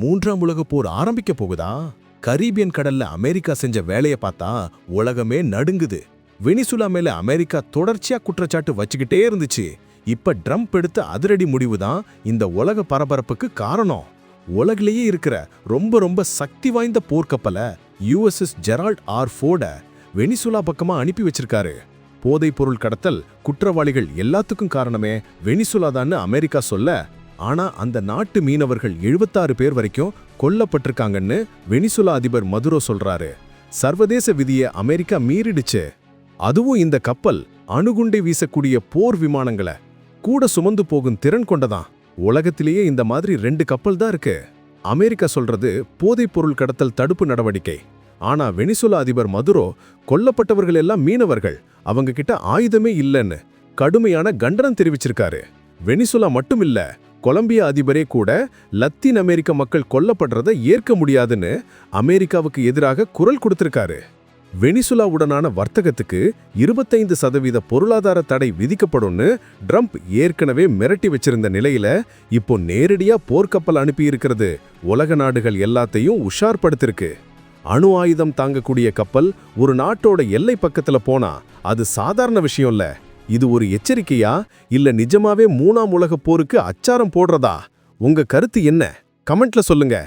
மூன்றாம் உலகப் போர் ஆரம்பிக்க போகுதா? கரீபியன் கடல்ல அமெரிக்கா செஞ்ச வேலைய பார்த்தா உலகமே நடுங்குது. வெனிசுலா மேல அமெரிக்கா தொடர்ச்சியா குற்றச்சாட்டு வச்சுக்கிட்டே இருந்துச்சு. இப்ப ட்ரம்ப் எடுத்த அதிரடி முடிவுதான் இந்த உலக பரபரப்புக்கு காரணம். உலகிலேயே இருக்கிற ரொம்ப சக்தி வாய்ந்த போர்க்கப்பல USS Gerald R Ford Venezuela பக்கமா அனுப்பி வச்சிருக்காரு. போதைப் பொருள் கடத்தல் குற்றவாளிகள் எல்லாத்துக்கும் காரணமே வெனிசுலா தான்னு அமெரிக்கா சொல்ல, ஆனா அந்த நாட்டு மீனவர்கள் 76 பேர் வரைக்கும் கொல்லப்பட்டிருக்காங்கன்னு வெனிசுலா அதிபர் மதுரோ சொல்றாரு. சர்வதேச விதியை அமெரிக்கா மீறிடுச்சு. அதுவும் இந்த கப்பல் அணுகுண்டை வீசக்கூடிய போர் விமானங்களை கூட சுமந்து போகும் திறன் கொண்டதான். உலகத்திலேயே இந்த மாதிரி 2 கப்பல் தான் இருக்கு. அமெரிக்கா சொல்றது போதைப் பொருள் கடத்தல் தடுப்பு நடவடிக்கை. ஆனா வெனிசுலா அதிபர் மதுரோ கொல்லப்பட்டவர்கள் எல்லாம் மீனவர்கள், அவங்க கிட்ட ஆயுதமே இல்லைன்னு கடுமையான கண்டனம் தெரிவிச்சிருக்காரு. வெனிசுலா மட்டும் இல்ல, கொலம்பியா அதிபரே கூட லத்தீன் அமெரிக்க மக்கள் கொல்லப்படுறதை ஏற்க முடியாதுன்னு அமெரிக்காவுக்கு எதிராக குரல் கொடுத்திருக்காரு. வெனிசுலாவுடனான வர்த்தகத்துக்கு 25% பொருளாதார தடை விதிக்கப்படும்னு ட்ரம்ப் ஏற்கனவே மிரட்டி வச்சிருந்த நிலையில இப்போ நேரடியா போர்க்கப்பல் அனுப்பியிருக்கிறது உலக நாடுகள் எல்லாத்தையும் உஷார்படுத்திருக்கு. அணு ஆயுதம் தாங்கக்கூடிய கப்பல் ஒரு நாட்டோட எல்லை பக்கத்துல போனா அது சாதாரண விஷயம் இல்ல. இது ஒரு எச்சரிக்கையா இல்ல நிஜமாவே 3ஆம் உலகப் போருக்கு அச்சாரம் போடுறதா? உங்க கருத்து என்ன? கமெண்ட்ல சொல்லுங்க.